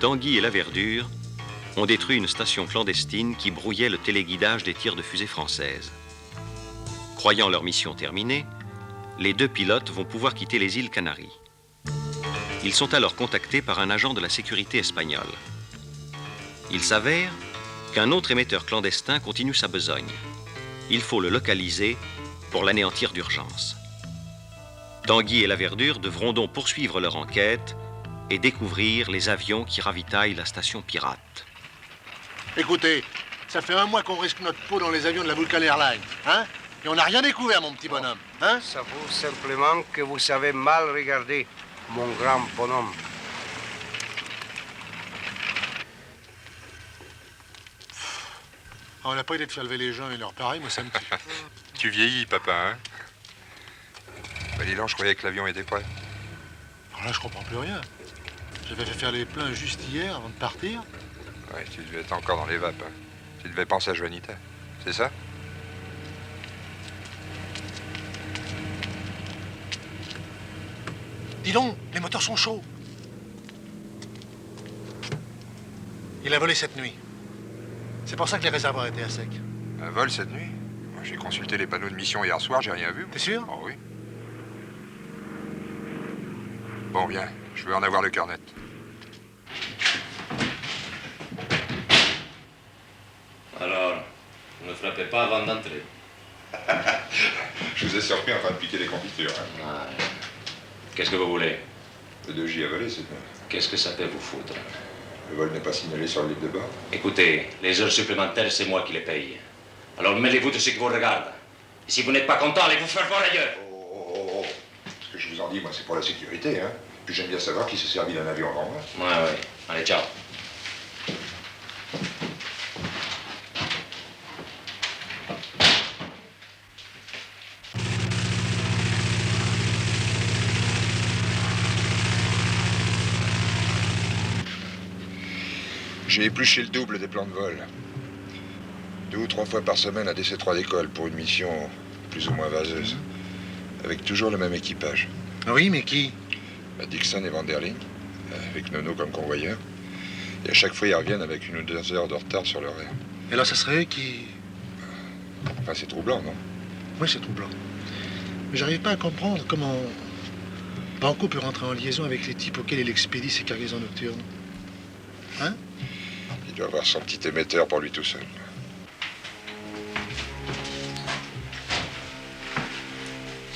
Tanguy et Laverdure ont détruit une station clandestine qui brouillait le téléguidage des tirs de fusées françaises. Croyant leur mission terminée, les deux pilotes vont pouvoir quitter les îles Canaries. Ils sont alors contactés par un agent de la sécurité espagnole. Il s'avère qu'un autre émetteur clandestin continue sa besogne. Il faut le localiser pour l'anéantir d'urgence. Tanguy et Laverdure devront donc poursuivre leur enquête et découvrir les avions qui ravitaillent la station pirate. Écoutez, ça fait 1 mois qu'on risque notre peau dans les avions de la Vulcan Airlines, hein? Et on n'a rien découvert, mon petit bonhomme, hein? Ça vaut simplement que vous savez mal regarder, mon grand bonhomme. On n'a pas idée de faire lever les gens et leur pareil, moi ça me tue. Tu vieillis, papa, hein? Bah, dis donc, je croyais que l'avion était prêt. Alors là, je comprends plus rien. J'avais fait faire les pleins juste hier, avant de partir. Ouais, tu devais être encore dans les vapes, hein. Tu devais penser à Juanita. C'est ça? Dis donc, les moteurs sont chauds. Il a volé cette nuit. C'est pour ça que les réservoirs étaient à sec. Un vol cette nuit? Moi, j'ai consulté les panneaux de mission hier soir, j'ai rien vu. T'es sûr? Oh oui. Bon, viens, je veux en avoir le cœur net. Alors, ne frappez pas avant d'entrer. Je vous ai surpris en train de piquer des confitures. Hein. Ah, qu'est-ce que vous voulez? Le 2J a volé, c'est tout. Qu'est-ce que ça peut vous foutre? Le vol n'est pas signalé sur le livre de bord. Écoutez, les heures supplémentaires, c'est moi qui les paye. Alors mêlez-vous de ce qui vous regarde. Et si vous n'êtes pas content, allez vous faire voir ailleurs. Oh. Ce que je vous en dis, moi, c'est pour la sécurité, hein. Puis j'aime bien savoir qui s'est servi d'un avion avant moi. Ouais. Allez, ciao. J'ai épluché le double des plans de vol. 2 ou 3 fois par semaine à DC-3 d'école pour une mission plus ou moins vaseuse. Avec toujours le même équipage. Ah oui, mais qui? Dixon et Vanderlyn, avec Nono comme convoyeur. Et à chaque fois, ils reviennent avec 1 ou 2 heures de retard sur l'horaire. Et alors, ça serait eux qui... Enfin, c'est troublant, non? Oui, c'est troublant. Mais j'arrive pas à comprendre comment Banco peut rentrer en liaison avec les types auxquels il expédie ses cargaisons nocturnes. Hein? Il doit avoir son petit émetteur pour lui tout seul.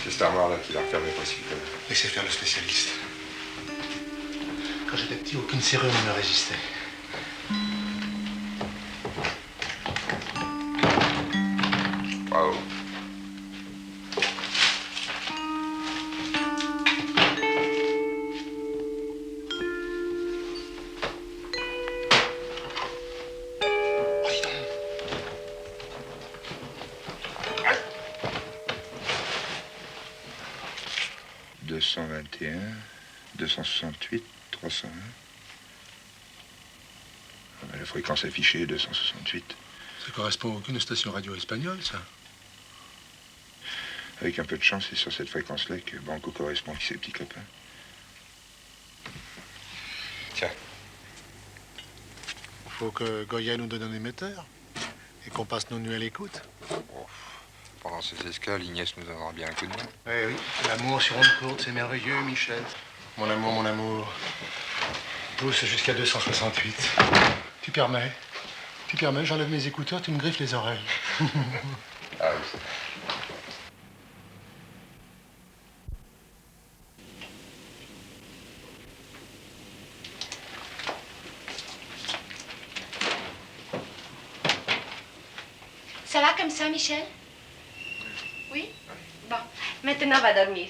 C'est cette armoire-là qui l'a refermé précipitamment. Laissez faire le spécialiste. Quand j'étais petit, aucune serrure ne me résistait. Bravo. « 221, 268, 301. La fréquence affichée est 268. Ça correspond à aucune station radio espagnole, ça. Avec un peu de chance, c'est sur cette fréquence-là que Banco correspond avec ses petits copains. Tiens. Faut que Goya nous donne un émetteur et qu'on passe nos nuits à l'écoute. Oh, pendant ces escales, Inès nous donnera bien un coup de main. Oui. L'amour sur onde courte, c'est merveilleux, Michel. Mon amour. Pousse jusqu'à 268. Tu permets, j'enlève mes écouteurs, tu me griffes les oreilles. Ah oui. Ça va comme ça, Michel? Oui? Bon, maintenant on va dormir.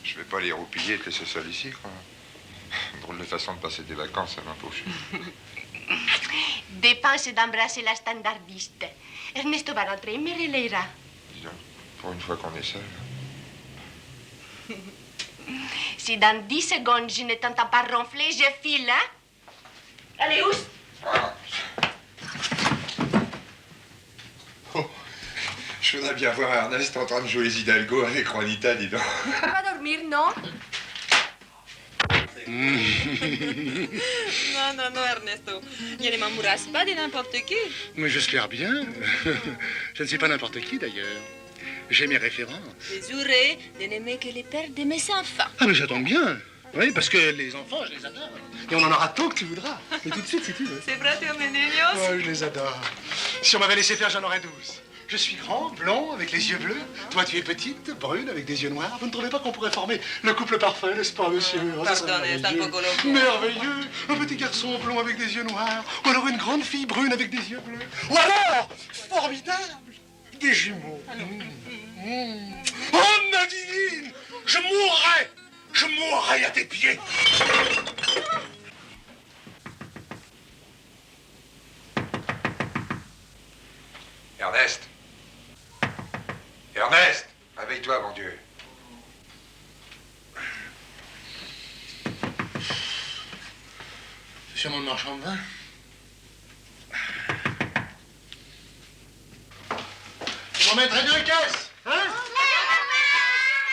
Je vais pas les roupiller et te laisser seul ici, quoi. Drôle de façon de passer des vacances, ça m'impose. Dépense d'embrasser la standardiste. Ernesto va rentrer, il me relayera. Dis donc, pour une fois qu'on est seul. Si dans 10 secondes je ne t'entends pas ronfler, je file, hein? Allez, oust! Voilà. Oh, je voudrais bien voir Ernest en train de jouer les Hidalgo avec Juanita, dis donc. Va dormir, non? Non, non, non, Ernesto. Je ne m'embrasse pas de n'importe qui. Mais j'espère bien. Je ne suis pas n'importe qui, d'ailleurs. J'ai mes références. Je jurerai de n'aimer que les pères de mes enfants. Ah, mais ça tombe bien. Oui, parce que les enfants, je les adore. Et on en aura tant que tu voudras. Mais tout de suite, si tu veux. C'est vrai, mes niños? Oh, je les adore. Si on m'avait laissé faire, j'en aurais 12. Je suis grand, blond, avec les yeux bleus. Toi, tu es petite, brune, avec des yeux noirs. Vous ne trouvez pas qu'on pourrait former le couple parfait, n'est-ce pas, monsieur? Oh, ça serait Pardonnez, c'est un peu coloré. merveilleux. Un petit garçon blond avec des yeux noirs. Ou alors une grande fille brune avec des yeux bleus. Ou alors, formidable, des jumeaux. Oh, Nadine, je mourrais. Je mourrais à tes pieds. Ernest! Ernest! Réveille-toi, mon Dieu. C'est sûrement le marchand de vin. Tu m'en mettrais deux caisses, hein?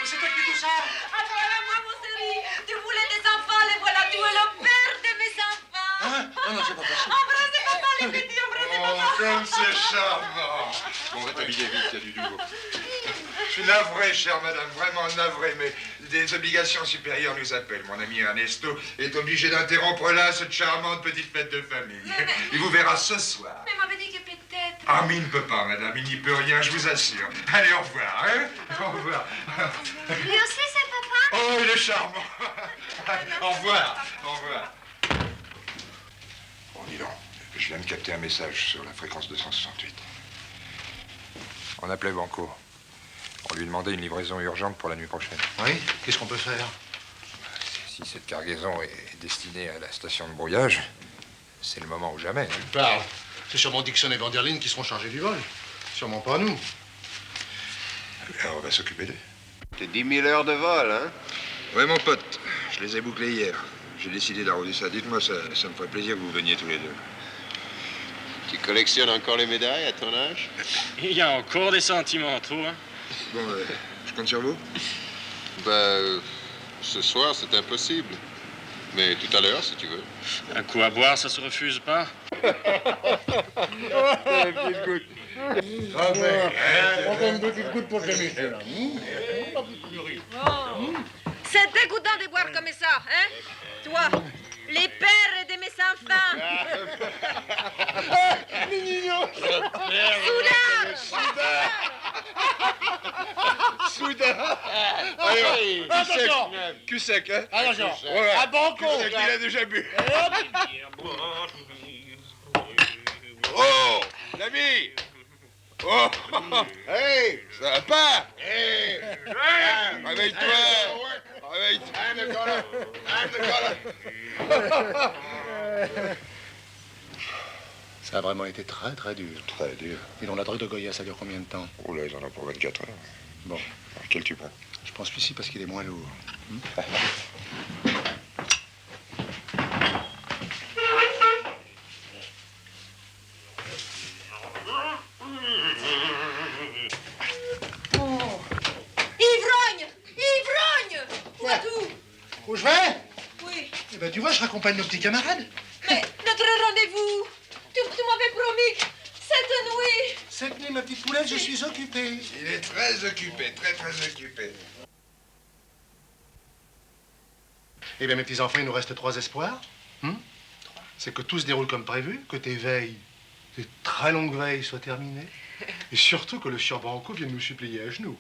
C'est toi qui fais tout ça? Voilà-moi, mon chéri. Tu voulais des enfants, les voilà. Tu es le père de mes enfants. Hein? Ah non, c'est pas possible. Embrassez papa, les petits, embrassez papa. Comme c'est charmant! Bon, on va t'habiller vite, il y a du nouveau. Je suis navré, chère madame, vraiment navré, mais des obligations supérieures nous appellent. Mon ami Ernesto est obligé d'interrompre là cette charmante petite fête de famille. Il vous verra ce soir. Mais m'avait dit que peut-être. Ah, mais il ne peut pas, madame, il n'y peut rien, je vous assure. Allez, au revoir, hein? Au revoir. Lui aussi, c'est papa? Oh, il est charmant. Au revoir, au revoir. Bon, dis donc, je viens de capter un message sur la fréquence 268. On appelait Banco. On lui demandait une livraison urgente pour la nuit prochaine. Oui? Qu'est-ce qu'on peut faire? Si cette cargaison est destinée à la station de brouillage, c'est le moment ou jamais. Hein. Parle. C'est sûrement Dixon et Vanderlyn qui seront chargés du vol. Sûrement pas nous. Alors, on va s'occuper d'eux. C'est 10 000 heures de vol, hein? Ouais, mon pote, je les ai bouclés hier. J'ai décidé d'arroser ça. Dites-moi, ça me ferait plaisir que vous veniez tous les deux. Tu collectionnes encore les médailles à ton âge? Il y a encore des sentiments trop, hein. Bon, je compte sur vous. Ce soir, c'est impossible. Mais tout à l'heure, si tu veux. Un coup à boire, ça se refuse pas. Encore une petite goutte pour chez Michel. C'est dégoûtant de boire comme ça, hein? Toi, les pères de mes enfants. Soudain! Allez, Attention! cul sec, hein? Attention! Ouais. À Banco! Cul sec, il a déjà bu. Oh! L'ami! Oh! Hey! Ça va pas? Hey! Réveille-toi! Réveille-toi! Ça a vraiment été très, très dur. Très dur. Et dans la drogue de Goya, ça dure combien de temps? Oh là, ils en ont pour 24 heures. Bon, Alors, quel tu prends? je pense ici parce qu'il est moins lourd. Ivrogne! Ivrogne! Où vas-tu? Où je vais? Oui. Eh ben, tu vois, je raccompagne nos petits camarades. Mais notre rendez-vous, tu m'avais promis cette nuit. Cette nuit, ma petite poulette, je suis occupé. Il est très occupé, très occupé. Eh bien, mes petits-enfants, il nous reste 3 espoirs. C'est que tout se déroule comme prévu, que tes veilles, tes très longues veilles soient terminées. Et surtout que le sieur Banco vienne nous supplier à genoux.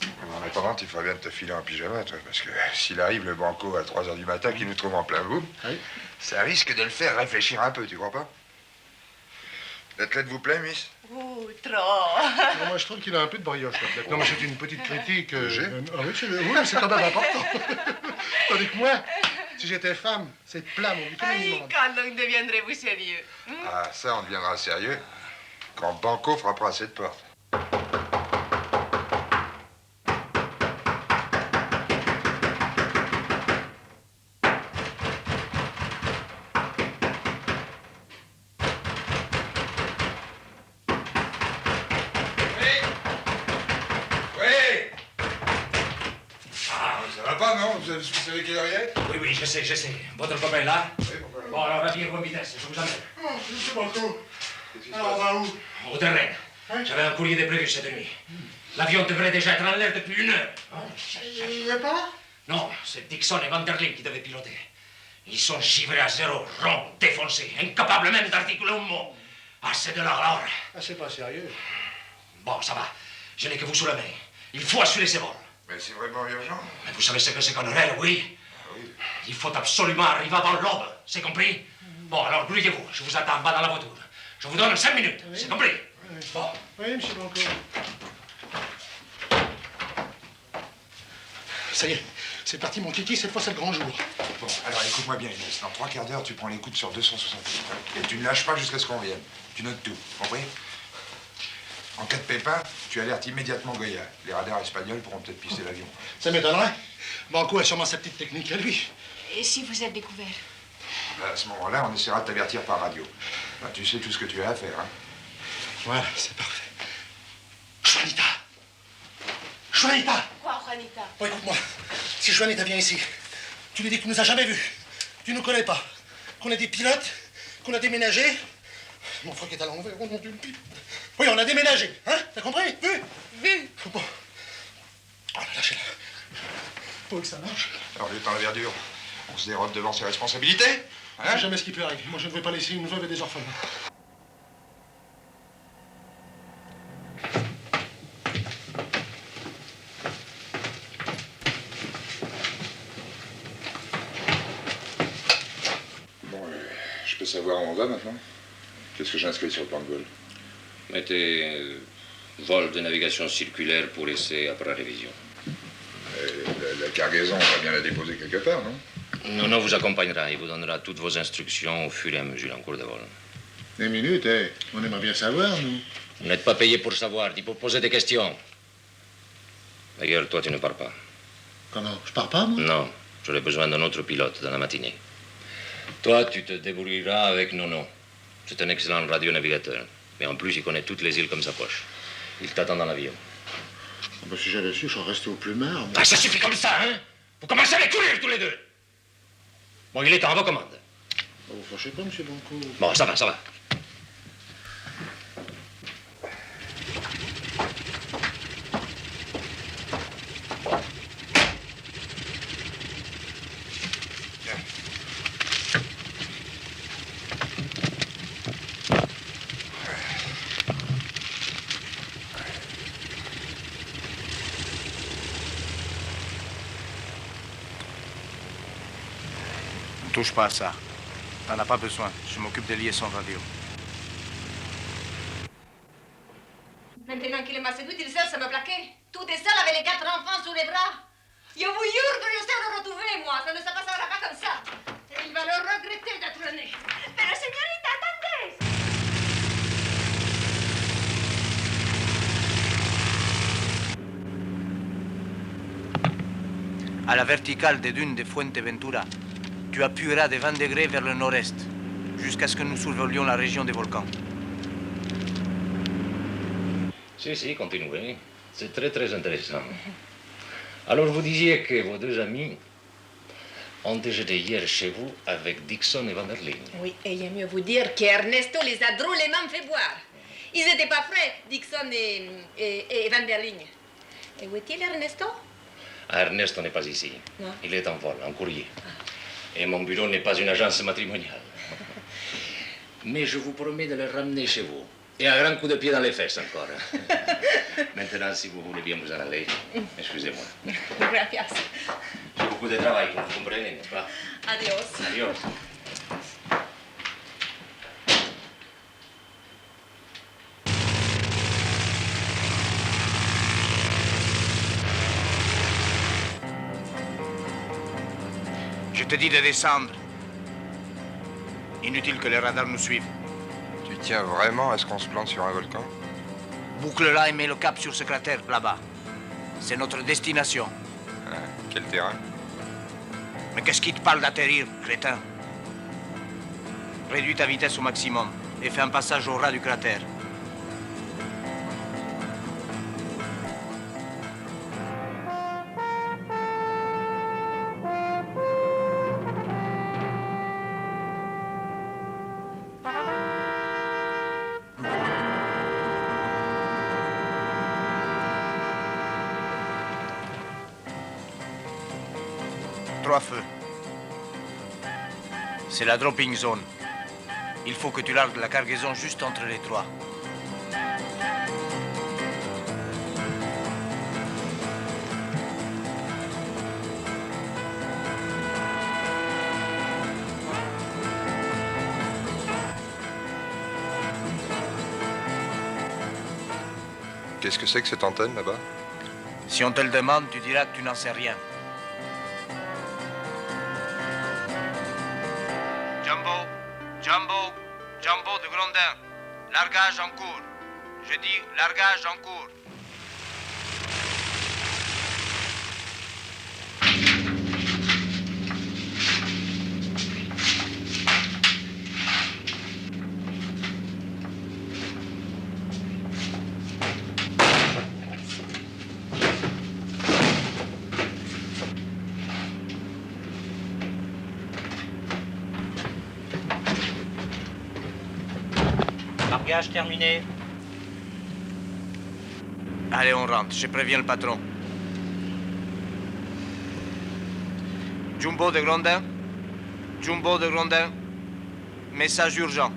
En attendant, il faudrait bien te filer en pyjama, toi, parce que s'il arrive le Banco à 3 heures du matin, qu'il nous trouve en plein bout, Oui. ça risque de le faire réfléchir un peu, tu crois pas? L'athlète vous plaît, miss? Oh, trop. Non, moi, je trouve qu'il a un peu de brioche, l'athlète. Non, mais c'est une petite critique. J'ai Ah oui, oui, c'est quand même important. Tandis que moi, si j'étais femme, c'est plat, mon vieux, comme une immonde. Quand donc deviendrez-vous sérieux? Ah, ça, on deviendra sérieux quand Banco frappera à cette porte. Vous savez quelle heure il est? Oui, oui, je sais. Votre copain est là? Oui, pourquoi? Bon, alors appuyez vos vitesses, je vous emmène. Oh, c'est Banco. Qu'est-ce qui se Alors, on passe? va où? Au terrain. J'avais un courrier de prévu cette nuit. L'avion devrait déjà être en l'air depuis 1 heure. Il n'y a pas? Non, c'est Dixon et Vanderlyn qui devaient piloter. Ils sont givrés à zéro, ronds, défoncés, incapables même d'articuler un mot. Ah, c'est de leur alors. Ah, c'est pas sérieux. Bon, ça va. Je n'ai que vous sous la main. Il faut assurer ces vols. Mais c'est vraiment urgent. Mais vous savez ce que c'est qu'un horaire, oui? Ah oui. Il faut absolument arriver avant l'aube. C'est compris? Bon, alors grouillez-vous. Je vous attends en bas dans la voiture. Je vous donne 5 minutes. C'est compris? Bon. Oui, monsieur Banco. Ça y est, c'est parti, mon Kiki. Cette fois, c'est le grand jour. Bon, alors écoute-moi bien, Inès. Dans 3 quarts d'heure, tu prends les coudes sur 268. Et tu ne lâches pas jusqu'à ce qu'on vienne. Tu notes tout, compris? En cas de pépin, tu alertes immédiatement Goya. Les radars espagnols pourront peut-être pister l'avion. Ça m'étonnerait. Banco a sûrement sa petite technique à lui. Et si vous êtes découvert? À ce moment-là, on essaiera de t'avertir par radio. Ben, tu sais tout ce que tu as à faire, hein? Voilà, c'est parfait. Juanita! Juanita! Quoi, Juanita? Bon, écoute-moi. Si Juanita vient ici, tu lui dis que tu nous as jamais vus. Tu nous connais pas. Qu'on est des pilotes, qu'on a déménagé. Mon frère qui est à l'envers, oh mon Dieu, le pipe. Oui, on a déménagé, hein? T'as compris? Vu? Vu. Bon. Oh là, lâchez-la. Faut que ça marche. Alors, lieutenant Laverdure, on se dérobe devant ses responsabilités, Je hein? sais jamais ce qui peut arriver. Moi, je ne vais pas laisser une veuve et des orphelins. Bon, je peux savoir où on va maintenant? Qu'est-ce que j'inscris sur le plan de vol? Mettez vol de navigation circulaire pour essai après révision. La cargaison, on va bien la déposer quelque part, non? Nono vous accompagnera. Il vous donnera toutes vos instructions au fur et à mesure en cours de vol. Des minutes, eh. On aimerait bien savoir, nous. Vous n'êtes pas payé pour savoir, ni pour poser des questions. D'ailleurs, toi, tu ne pars pas. Comment? Je pars pas, moi? Non, j'aurai besoin d'un autre pilote dans la matinée. Toi, tu te débrouilleras avec Nono. C'est un excellent radionavigateur. Mais en plus, il connaît toutes les îles comme sa poche. Il t'attend dans l'avion. Ah bah, si j'avais su, je serais resté au plumard. Mais... Ah, ça suffit comme ça, hein? Vous commencez à les courir tous les deux. Bon, il est temps, à vos commandes. Oh, vous fâchez pas, monsieur Banco. Bon, ça va, ça va. Ne touche pas à ça. T'en as pas besoin. Je m'occupe des liaisons radio. Maintenant qu'il m'a séduit, il cherche à me plaquer. Tout est seul avec les 4 enfants sous les bras. Je vous jure que je sais le retrouver, moi. Ça ne se passera pas comme ça. Et il va le regretter d'être né. Mais señorita, attendez. À la verticale des dunes de Fuenteventura, tu appuieras de 20 degrés vers le nord-est, jusqu'à ce que nous survolions la région des volcans. Si, continuez. C'est très, très intéressant. Alors, vous disiez que vos deux amis ont déjeuné hier chez vous avec Dixon et Vanderlyn. Oui, et j'aime mieux vous dire qu'Ernesto les a drôlement fait boire. Ils n'étaient pas frais, Dixon et Vanderlyn. Et où est-il, Ernesto? Ah, Ernesto n'est pas ici. Non. Il est en vol, en courrier. Et mon bureau n'est pas une agence matrimoniale. Mais je vous promets de le ramener chez vous. Et un grand coup de pied dans les fesses encore. Maintenant, si vous voulez bien vous en aller, excusez-moi. Gracias. J'ai beaucoup de travail, vous comprenez, n'est-ce pas? Adios. Adios. Je te dis de descendre. Inutile que les radars nous suivent. Tu tiens vraiment à ce qu'on se plante sur un volcan? Boucle-la et mets le cap sur ce cratère, là-bas. C'est notre destination. Hein, quel terrain? Mais qu'est-ce qui te parle d'atterrir, crétin? Réduis ta vitesse au maximum et fais un passage au ras du cratère. 3 feux. C'est la dropping zone. Il faut que tu largues la cargaison juste entre les 3. Qu'est-ce que c'est que cette antenne là-bas? Si on te le demande, tu diras que tu n'en sais rien. Jumbo, Jumbo, Jumbo de Grondin. Largage en cours. Je dis largage en cours. Largage terminé. Allez, on rentre. Je préviens le patron. Jumbo de Grondin. Jumbo de Grondin. Message urgent.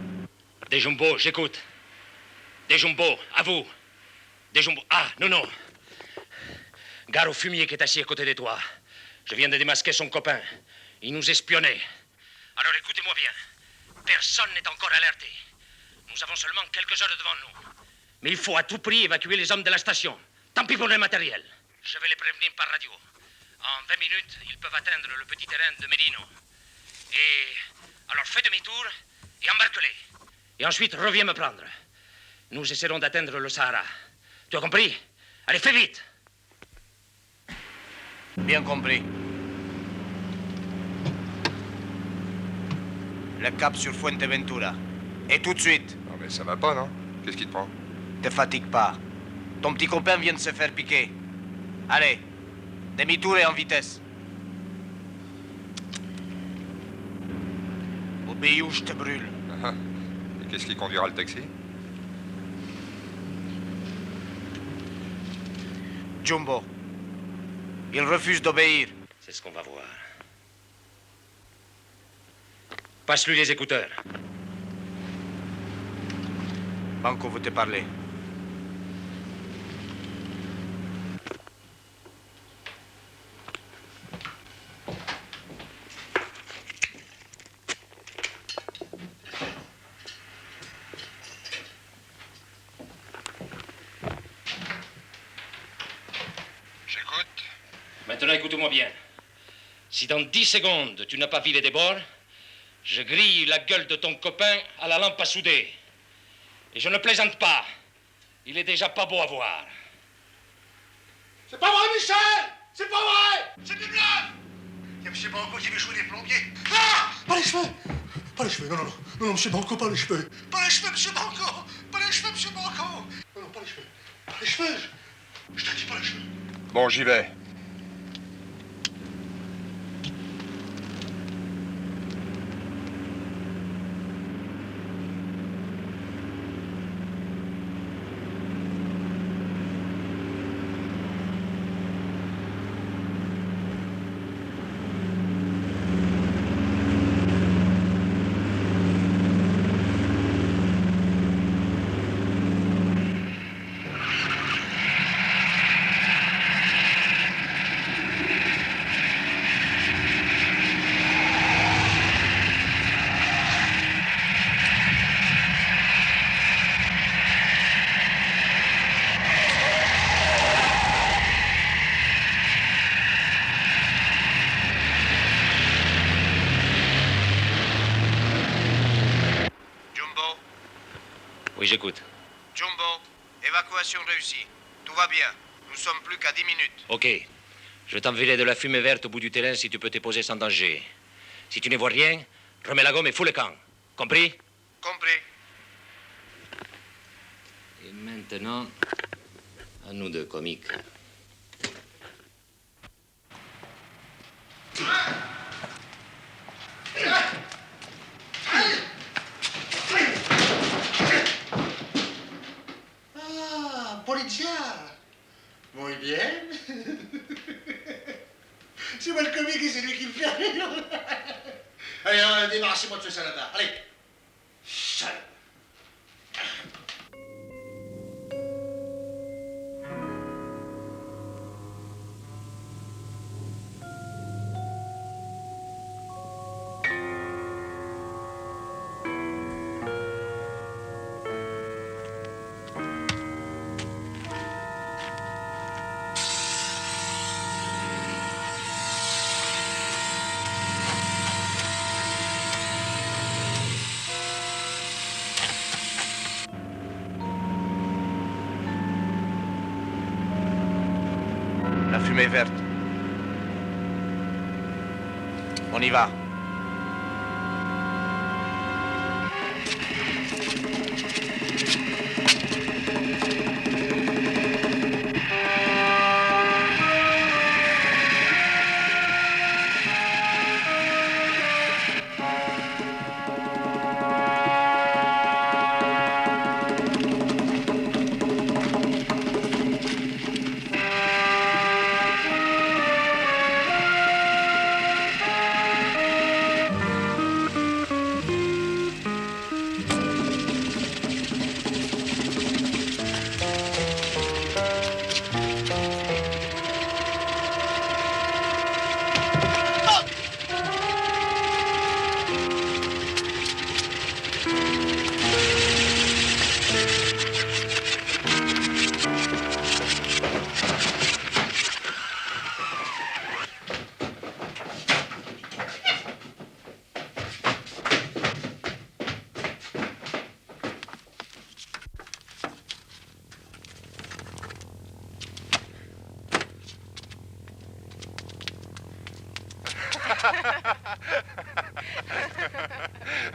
Des Jumbo, j'écoute. Des Jumbo, à vous. Des Jumbo. Ah, non. Gare au fumier qui est assis à côté de toi. Je viens de démasquer son copain. Il nous espionnait. Alors écoutez-moi bien. Personne n'est encore alerté. Nous avons seulement quelques heures devant nous. Mais il faut à tout prix évacuer les hommes de la station. Tant pis pour le matériel. Je vais les prévenir par radio. En 20 minutes, ils peuvent atteindre le petit terrain de Merino. Et alors fais demi-tour et embarque-les. Et ensuite, reviens me prendre. Nous essaierons d'atteindre le Sahara. Tu as compris? Allez, fais vite! Bien compris. Le cap sur Fuenteventura. Et tout de suite. Non mais ça va pas, non? Qu'est-ce qui te prend? Te fatigue pas. Ton petit copain vient de se faire piquer. Allez, demi-tour et en vitesse. Obéis ou je te brûle. Ah, et qu'est-ce qui conduira le taxi? Jumbo. Il refuse d'obéir. C'est ce qu'on va voir. Passe-lui les écouteurs. Banco veut te parler. J'écoute. Maintenant, écoute-moi bien. Si dans 10 secondes, tu n'as pas vidé des bords, je grille la gueule de ton copain à la lampe à souder. Et je ne plaisante pas. Il est déjà pas beau à voir. C'est pas vrai, Michel! C'est pas vrai! C'est du bluff! Il y a M. Banco qui veut jouer les plombiers. Ah! Pas les cheveux! Pas les cheveux, non, M. Banco, pas les cheveux. Pas les cheveux, M. Banco! Pas les cheveux, M. Banco! Non, pas les cheveux. Pas les cheveux! Je te dis pas les cheveux. Bon, j'y vais. Oui, j'écoute. Jumbo, évacuation réussie. Tout va bien. Nous sommes plus qu'à 10 minutes. OK. Je t'enverrai de la fumée verte au bout du terrain si tu peux te poser sans danger. Si tu ne vois rien, remets la gomme et fous le camp. Compris? Compris. Et maintenant, à nous deux, comiques. Ah, Polizia. Muy bien. C'est moi le comique et c'est lui qui me fait rire. Allez, débarrassez-moi de ce salada. Allez. Sale. La fumée verte. On y va.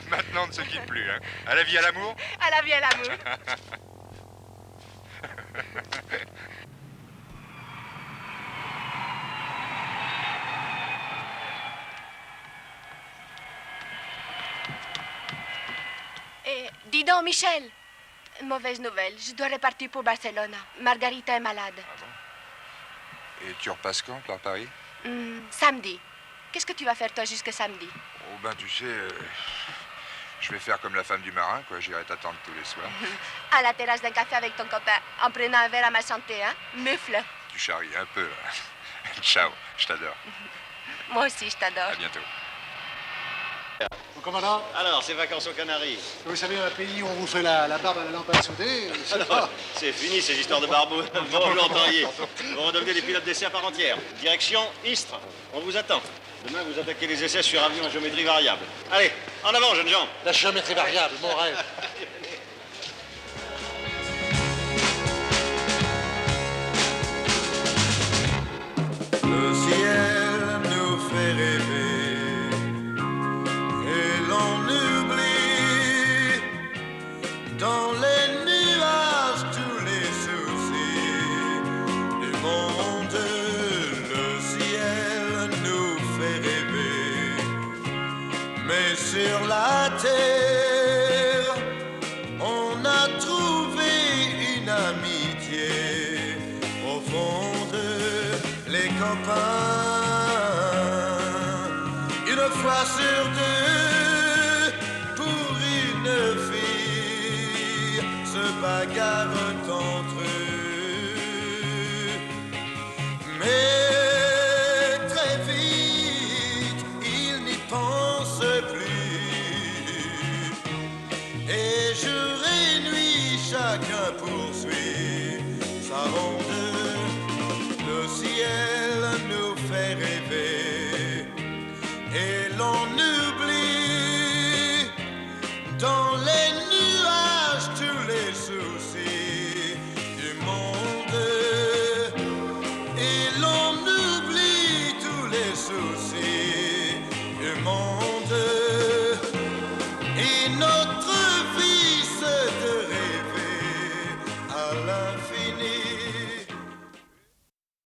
Maintenant, on ne se quitte plus, hein. À la vie, à l'amour. À la vie, à l'amour. Dis donc, Michel. Mauvaise nouvelle. Je dois repartir pour Barcelone. Margarita est malade. Ah bon? Et tu repasses quand, par Paris? Samedi. Qu'est-ce que tu vas faire, toi, jusqu'à samedi? Oh, ben, tu sais, je vais faire comme la femme du marin, quoi. J'irai t'attendre tous les soirs. À la terrasse d'un café avec ton copain, en prenant un verre à ma santé, hein? Mufle. Tu charries un peu, là. Ciao, je t'adore. Moi aussi, je t'adore. À bientôt. Mon commandant, Alors, ces vacances aux Canaries. vous savez, un pays où on vous fait la barbe à la lampe à souder, c'est Alors, c'est fini ces histoires de barbou. Bon, vous l'entendriez. Vous redevenez des pilotes d'essai à part entière. Direction Istres. On vous attend. Demain, vous attaquez les essais sur avion à géométrie variable. Allez, en avant, jeunes gens. la géométrie variable, mon rêve. Le ciel nous fait rêver et l'on oublie dans les nuages tous les soucis du monde. Le ciel nous fait rêver, mais sur la terre on a trouvé une amitié profonde. Les copains, une fois sur deux, pour une fille, se bagarrent entre eux. Mais très vite, ils n'y pensent plus. Et jour et nuit, chacun poursuit sa ronde. Le ciel nous fait rêver et l'on oublie dans les nuages tous les soucis du monde. Et l'on oublie tous les soucis du monde. Et notre